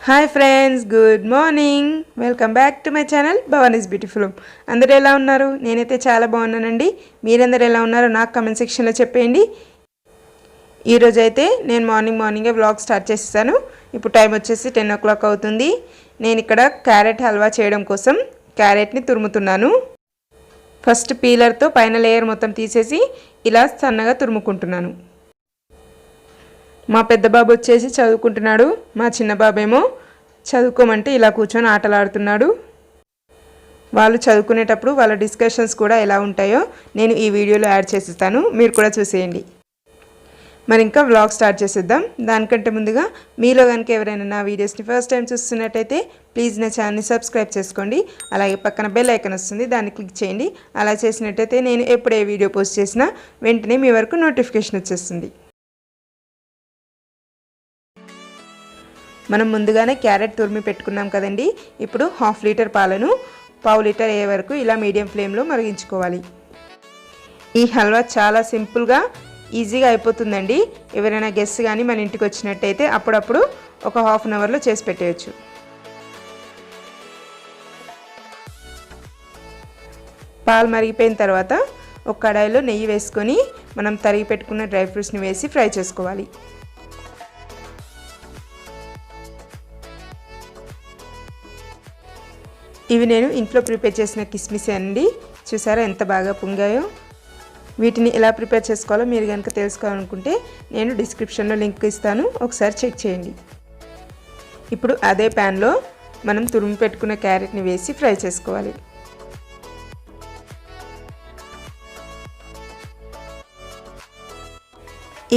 Hi friends, good morning. Welcome back to my channel Bhavani's beautiful. అందరూ ఎలా ఉన్నారు? నేనైతే చాలా బాగున్నానండి. మీరందరూ ఎలా ఉన్నారో నాకు కామెంట్ సెక్షన్లో చెప్పేయండి. ఈరోజు అయితే నేను మార్నింగే వ్లాగ్ స్టార్ట్ చేసేసాను. ఇప్పుడు టైం వచ్చేసి 10 o'clock అవుతుంది. నేను ఇక్కడ క్యారెట్ హల్వా చేయడం కోసం క్యారెట్ని తురుముతున్నాను. ఫస్ట్ పీలర్తో పైన లేయర్ మొత్తం తీసేసి ఇలా సన్నగా తురుముకుంటున్నాను. మా పెద్ద బాబు వచ్చేసి చదువుకుంటున్నాడు. మా చిన్న బాబేమో చదువుకోమంటే ఇలా కూర్చొని ఆటలాడుతున్నాడు. వాళ్ళు చదువుకునేటప్పుడు వాళ్ళ డిస్కషన్స్ కూడా ఎలా ఉంటాయో నేను ఈ వీడియోలో యాడ్ చేసిస్తాను, మీరు కూడా చూసేయండి. మరి ఇంకా వ్లాగ్ స్టార్ట్ చేసేద్దాం. దానికంటే ముందుగా మీలో కనుక ఎవరైనా నా వీడియోస్ని ఫస్ట్ టైం చూస్తున్నట్టయితే ప్లీజ్ నా ఛానల్ని సబ్స్క్రైబ్ చేసుకోండి. అలాగే పక్కన బెల్ ఐకాన్ వస్తుంది, దాన్ని క్లిక్ చేయండి. అలా చేసినట్టయితే నేను ఎప్పుడు ఏ వీడియో పోస్ట్ చేసినా వెంటనే మీ వరకు నోటిఫికేషన్ వచ్చేస్తుంది. మనం ముందుగానే క్యారెట్ తురిమి పెట్టుకున్నాం కదండి. ఇప్పుడు 1/2 లీటర్ పాలను 1/2 లీటర్ అయ్యే వరకు ఇలా మీడియం ఫ్లేమ్లో మరిగించుకోవాలి. ఈ హల్వా చాలా సింపుల్గా ఈజీగా అయిపోతుందండి. ఎవరైనా గెస్ట్ కానీ మన ఇంటికి వచ్చినట్టయితే అప్పుడప్పుడు ఒక 1/2 అవర్లో చేసి పెట్టేయచ్చు. పాలు మరిగిపోయిన తర్వాత ఒక కడాయిలో నెయ్యి వేసుకొని మనం తరిగి పెట్టుకున్న డ్రై ఫ్రూట్స్ని వేసి ఫ్రై చేసుకోవాలి. ఇవి నేను ఇంట్లో ప్రిపేర్ చేసిన కిస్మిస్ అండి. చూసారా ఎంత బాగా పొంగాయో. వీటిని ఎలా ప్రిపేర్ చేసుకోవాలో మీరు కనుక తెలుసుకోవాలనుకుంటే నేను డిస్క్రిప్షన్లో లింక్ ఇస్తాను, ఒకసారి చెక్ చేయండి. ఇప్పుడు అదే ప్యాన్లో మనం తురుము పెట్టుకున్న క్యారెట్ని వేసి ఫ్రై చేసుకోవాలి.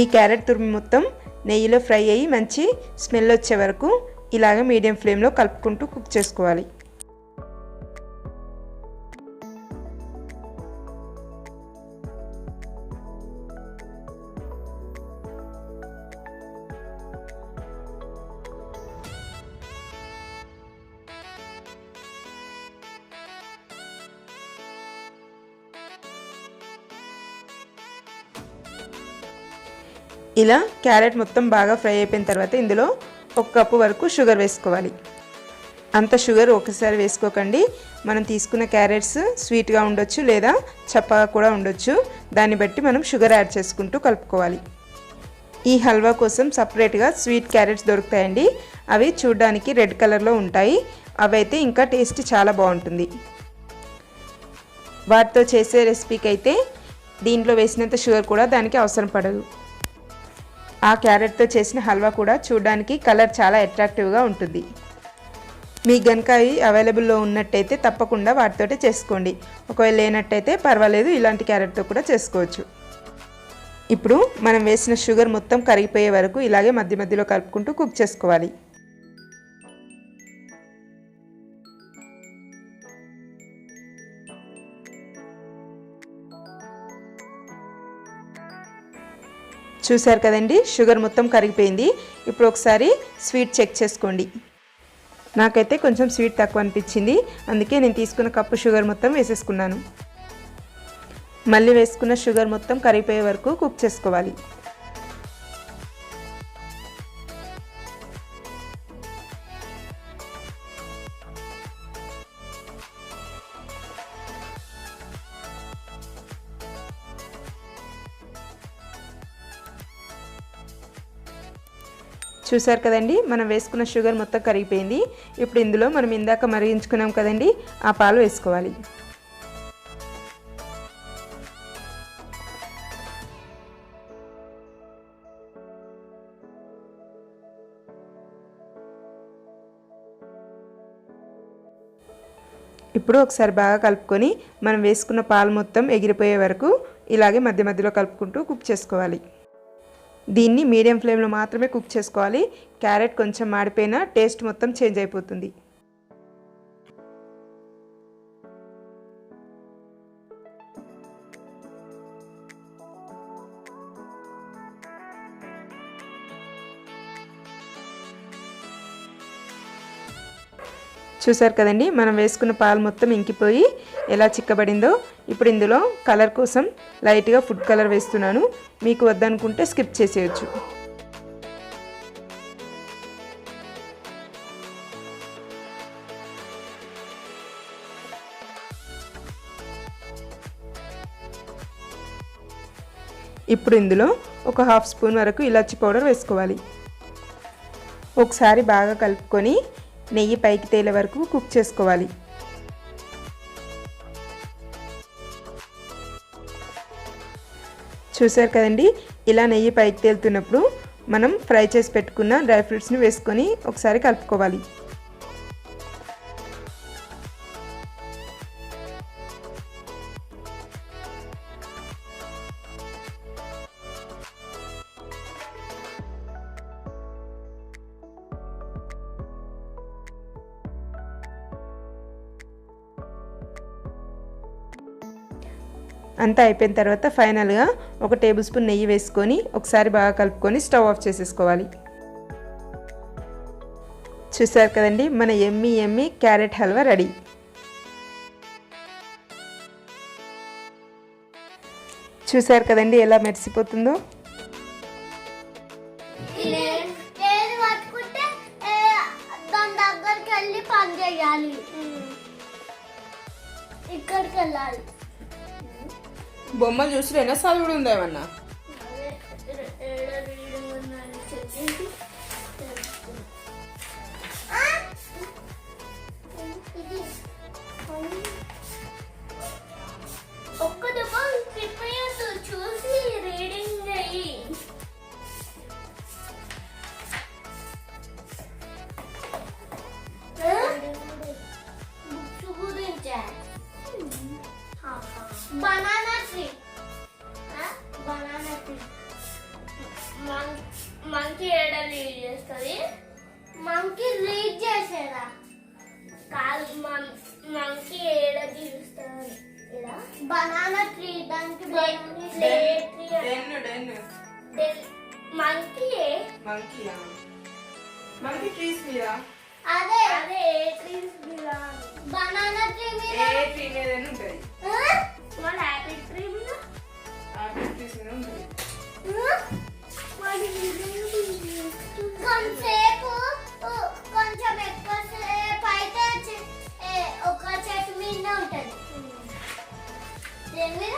ఈ క్యారెట్ తురుము మొత్తం నెయ్యిలో ఫ్రై అయ్యి మంచి స్మెల్ వచ్చే వరకు ఇలాగ మీడియం ఫ్లేమ్లో కలుపుకుంటూ కుక్ చేసుకోవాలి. ఇలా క్యారెట్ మొత్తం బాగా ఫ్రై అయిపోయిన తర్వాత ఇందులో 1 కప్పు వరకు షుగర్ వేసుకోవాలి. అంత షుగర్ ఒకసారి వేసుకోకండి. మనం తీసుకున్న క్యారెట్స్ స్వీట్గా ఉండొచ్చు లేదా చప్పగా కూడా ఉండొచ్చు. దాన్ని బట్టి మనం షుగర్ యాడ్ చేసుకుంటూ కలుపుకోవాలి. ఈ హల్వా కోసం సపరేట్గా స్వీట్ క్యారెట్స్ దొరుకుతాయండి. అవి చూడడానికి రెడ్ కలర్లో ఉంటాయి. అవి అయితే ఇంకా టేస్ట్ చాలా బాగుంటుంది. వాటితో చేసే రెసిపీకి అయితే దీంట్లో వేసినంత షుగర్ కూడా దానికి అవసరం పడదు. ఆ క్యారెట్తో చేసిన హల్వా కూడా చూడడానికి కలర్ చాలా అట్రాక్టివ్గా ఉంటుంది. మీకు కనుక అవి అవైలబుల్లో ఉన్నట్టయితే తప్పకుండా వాటితోటే చేసుకోండి. ఒకవేళ లేనట్టయితే పర్వాలేదు, ఇలాంటి క్యారెట్తో కూడా చేసుకోవచ్చు. ఇప్పుడు మనం వేసిన షుగర్ మొత్తం కరిగిపోయే వరకు ఇలాగే మధ్య మధ్యలో కలుపుకుంటూ కుక్ చేసుకోవాలి. చూసారు కదండి, షుగర్ మొత్తం కరిగిపోయింది. ఇప్పుడు ఒకసారి స్వీట్ చెక్ చేసుకోండి. నాకైతే కొంచెం స్వీట్ తక్కువ అనిపించింది, అందుకే నేను తీసుకున్న కప్పు షుగర్ మొత్తం వేసేసుకున్నాను. మళ్ళీ వేసుకున్న షుగర్ మొత్తం కరిగిపోయే వరకు కుక్ చేసుకోవాలి. చూసారు కదండి, మనం వేసుకున్న షుగర్ మొత్తం కరిగిపోయింది. ఇప్పుడు ఇందులో మనం ఇందాక మరిగించుకున్నాం కదండి, ఆ పాలు వేసుకోవాలి. ఇప్పుడు ఒకసారి బాగా కలుపుకొని మనం వేసుకున్న పాలు మొత్తం ఎగిరిపోయే వరకు ఇలాగే మధ్య మధ్యలో కలుపుకుంటూ కుక్ చేసుకోవాలి. దీన్ని మీడియం ఫ్లేమ్లో మాత్రమే కుక్ చేసుకోవాలి. క్యారెట్ కొంచెం మాడిపోయినా టేస్ట్ మొత్తం చేంజ్ అయిపోతుంది. చూసారు కదండి, మనం వేసుకున్న పాలు మొత్తం ఇంకిపోయి ఎలా చిక్కబడిందో. ఇప్పుడు ఇందులో కలర్ కోసం లైట్గా ఫుడ్ కలర్ వేస్తున్నాను. మీకు వద్దనుకుంటే స్కిప్ చేసేయచ్చు. ఇప్పుడు ఇందులో ఒక హాఫ్ స్పూన్ వరకు ఇలాచి పౌడర్ వేసుకోవాలి. ఒకసారి బాగా కలుపుకొని నెయ్యి పైకి తేలే వరకు కుక్ చేసుకోవాలి. చూసారు కదండి, ఇలా నెయ్యి పైకి తేలుతున్నప్పుడు మనం ఫ్రై చేసి పెట్టుకున్న డ్రై ఫ్రూట్స్ని వేసుకొని ఒకసారి కలుపుకోవాలి. అంతా అయిపోయిన తర్వాత ఫైనల్గా ఒక టేబుల్ స్పూన్ నెయ్యి వేసుకొని ఒకసారి బాగా కలుపుకొని స్టవ్ ఆఫ్ చేసేసుకోవాలి. చూసారు కదండి, మన యమ్మీ క్యారెట్ హల్వా రెడీ. చూసారు కదండి ఎలా మెరిసిపోతుందో. ఇక్కడికి వెళ్ళాలి. బొమ్మలు చూసిరేనా చదువుడు ఉందా ఏమన్నా? ఒక్క దెబ్బ చూసి రీడింగ్ అయ్యి banana tree. Banana tree. Monkey ఏడా లీడ్ చేస్తుంది? Monkey లీడ్ చేసేదా? కాదు, monkey ఏడా తీరుస్తుంది? ఇలా banana tree దానికి monkey trees మీద అదే ట్రీస్ మీద banana tree మీద ట్రీ మీద ఉంటది. మన యాపిల్ ట్రీ మీద ట్రీస్ మీద ఉంటది. కొంచెం ఎక్కువ సేపు అయితే ఒక చెట్టు మీద ఉంటుంది. దేని మీద?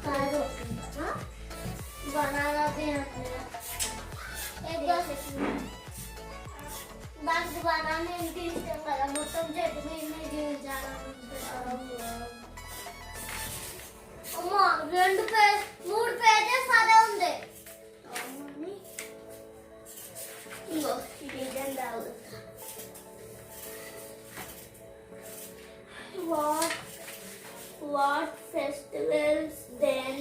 కాదు, బనానా దానికి బనానా ఎంత ఇష్టం కదా, మొత్తం చెట్టు మీద అమ్మా 3 పేజెస్ అదే ఉంది. What festivals then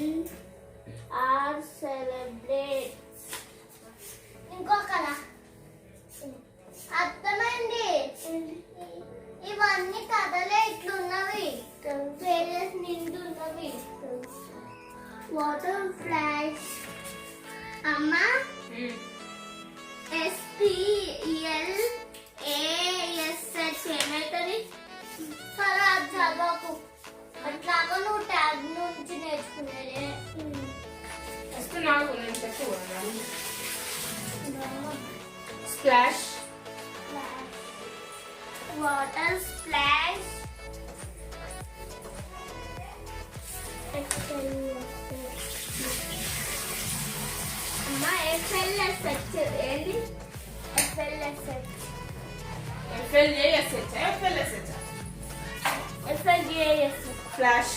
are celebrated? ఇంకొకలా అర్థమైంది. ఇవన్నీ కథలే ఇట్లున్నవి, పేజెస్ నిండున్నవి. వాటర్ ఫ్లాష్ అమ్మా SPLASH ఏమైతుంది? సరే అది చదవకు, అట్లాగా నువ్వు ట్యాగ్ నుంచి నేర్చుకునేదే. స్ప్లాష్, వాటర్ స్ప్లాష్, అమ్మా FLSH ఏంటి? FLSH flash.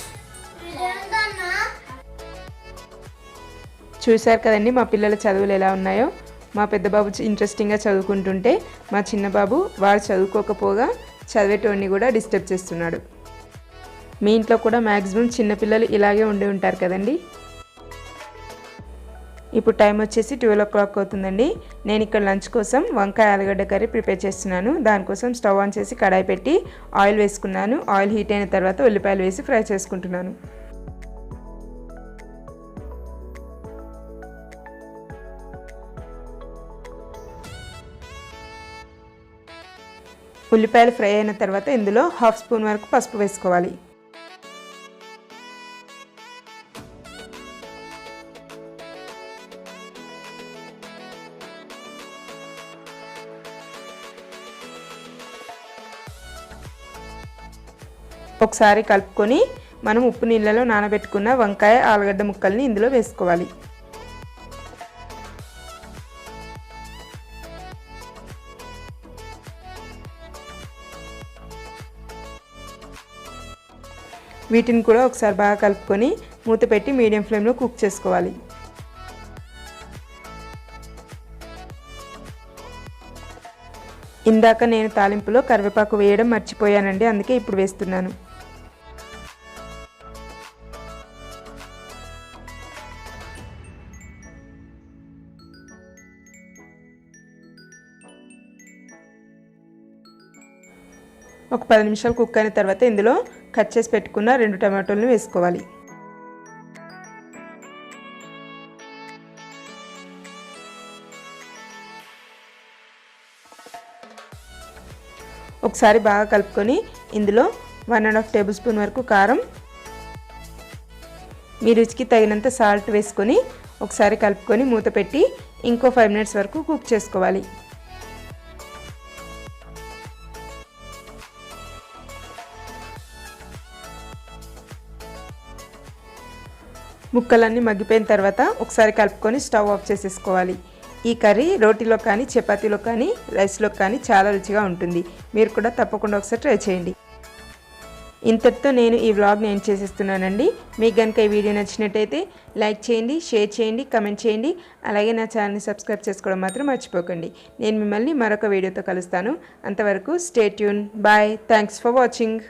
చూశారు కదండి మా పిల్లల చదువులు ఎలా ఉన్నాయో. మా పెద్ద బాబు ఇంట్రెస్టింగ్గా చదువుకుంటుంటే మా చిన్న బాబు వాడు చదువుకోకపోగా చదివేటోడిని కూడా డిస్టర్బ్ చేస్తున్నాడు. మీ ఇంట్లో కూడా మ్యాక్సిమం చిన్నపిల్లలు ఇలాగే ఉండి ఉంటారు కదండి. ఇప్పుడు టైం వచ్చేసి 12 o'clock అవుతుందండి. నేను ఇక్కడ లంచ్ కోసం వంకాయ ఆలుగడ్డ కర్రీ ప్రిపేర్ చేస్తున్నాను. దానికోసం స్టవ్ ఆన్ చేసి కడాయి పెట్టి ఆయిల్ వేసుకున్నాను. ఆయిల్ హీట్ అయిన తర్వాత ఉల్లిపాయలు వేసి ఫ్రై చేసుకుంటున్నాను. ఉల్లిపాయలు ఫ్రై అయిన తర్వాత ఇందులో హాఫ్ స్పూన్ వరకు పసుపు వేసుకోవాలి. ఒకసారి కలుపుకొని మనం ఉప్పు నీళ్ళలో నానబెట్టుకున్న వంకాయ ఆలుగడ్డ ముక్కల్ని ఇందులో వేసుకోవాలి. వీటిని కూడా ఒకసారి బాగా కలుపుకొని మూత పెట్టి మీడియం ఫ్లేమ్లో కుక్ చేసుకోవాలి. ఇందాక నేను తాలింపులో కరివేపాకు వేయడం మర్చిపోయానండి, అందుకే ఇప్పుడు వేస్తున్నాను. ఒక 10 నిమిషాలు కుక్ అయిన తర్వాత ఇందులో కట్ చేసి పెట్టుకున్న 2 టమాటోలను వేసుకోవాలి. ఒకసారి బాగా కలుపుకొని ఇందులో 1.5 టేబుల్ స్పూన్ వరకు కారం, మీ రుచికి తగినంత సాల్ట్ వేసుకొని ఒకసారి కలుపుకొని మూత పెట్టి ఇంకో 5 మినిట్స్ వరకు కుక్ చేసుకోవాలి. ముక్కలన్నీ మగ్గిపోయిన తర్వాత ఒకసారి కలుపుకొని స్టవ్ ఆఫ్ చేసేసుకోవాలి. ఈ కర్రీ రోటీలో కానీ చపాతీలో కానీ రైస్లో కానీ చాలా రుచిగా ఉంటుంది. మీరు కూడా తప్పకుండా ఒకసారి ట్రై చేయండి. ఇంతటితో నేను ఈ వ్లాగ్ని ఎండ్ చేసేస్తున్నానండి. మీకు కనుక ఈ వీడియో నచ్చినట్టయితే లైక్ చేయండి, షేర్ చేయండి, కమెంట్ చేయండి. అలాగే నా ఛానల్ని సబ్స్క్రైబ్ చేసుకోవడం మాత్రం మర్చిపోకండి. నేను మిమ్మల్ని మరొక వీడియోతో కలుస్తాను. అంతవరకు stay tune. Bye. Thanks for watching.